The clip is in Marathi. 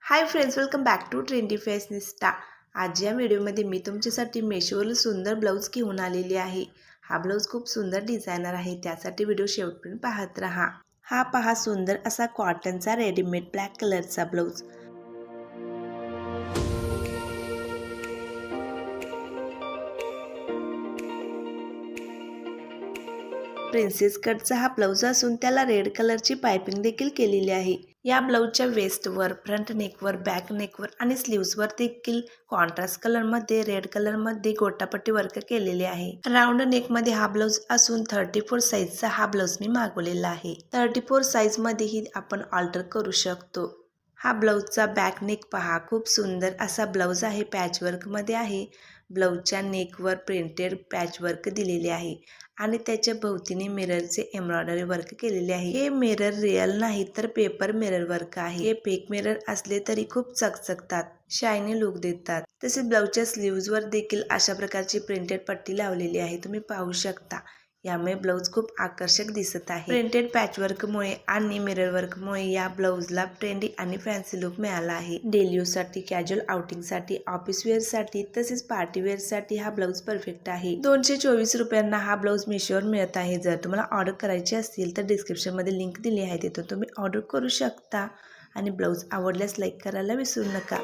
High friends, welcome back to trendy fashionista. आज या व्हिडिओमध्ये मी तुमच्यासाठी मेशोवरील सुंदर ब्लाऊज घेऊन आलेली आहे। हा ब्लाऊज खूप सुंदर डिझायनर आहे, त्यासाठी व्हिडिओ शेवटपर्यंत पाहत रहा। हा पहा सुंदर असा कॉटनचा रेडीमेड ब्लॅक कलरचा ब्लाऊज। प्रिन्सेस कटचा हा ब्लाऊज असून त्याला रेड कलरची पाइपिंग देखील केलेली आहे। या ब्लाऊजच्या वेस्टवर, फ्रंट नेकवर, बॅक नेकवर आणि स्लीव्सवर देखील कॉन्ट्रास्ट कलर मध्ये रेड कलर मध्ये गोटापट्टी वर्क केलेले आहे। राऊंड नेक मध्ये हा ब्लाऊज असून 34 साइजचा हा ब्लाऊज मी मागवलेला आहे। 34 साइज मध्येही आपण ऑल्टर करू शकतो। हा ब्लाऊजचा बॅक नेक पहा, खूप सुंदर असा ब्लाऊज आहे, पॅच वर्क मध्ये आहे। ब्लाऊजच्या नेकवर प्रिंटेड पॅच वर्क दिलेले आहे आणि त्याच्या भोवतीने मिररचे एम्ब्रॉयडरी वर्क केलेले आहे। हे मिरर रिअल नाही तर पेपर मिरर वर्क आहे। हे फेक मिरर असले तरी खूप चकचकतात, शायनी लुक देतात। तसेच ब्लाऊजच्या स्लीव्सवर देखील अशा प्रकारची प्रिंटेड पट्टी लावलेली आहे, तुम्ही पाहू शकता। यामुळे ब्लाऊज खूप आकर्षक दिसत आहे। प्रिंटेड पॅचवर्कमुळे आणि मिरर वर्कमुळे या ब्लाऊजला ट्रेंडी आणि फॅन्सी लुक मिळाला आहे। डेली यूज साठी, कॅज्युअल आउटिंग साठी, ऑफिस वेअर साठी तसेच पार्टी वेअर साठी हा ब्लाऊज परफेक्ट आहे। 224 रुपयांना हा ब्लाऊज मीशोवर मिळत आहे। जर तुम्हाला ऑर्डर करायची असेल तर डिस्क्रिप्शन मध्ये लिंक दिली आहे, तिथून तुम्ही ऑर्डर करू शकता। आणि ब्लाऊज आवडल्यास लाईक करायला विसरू नका।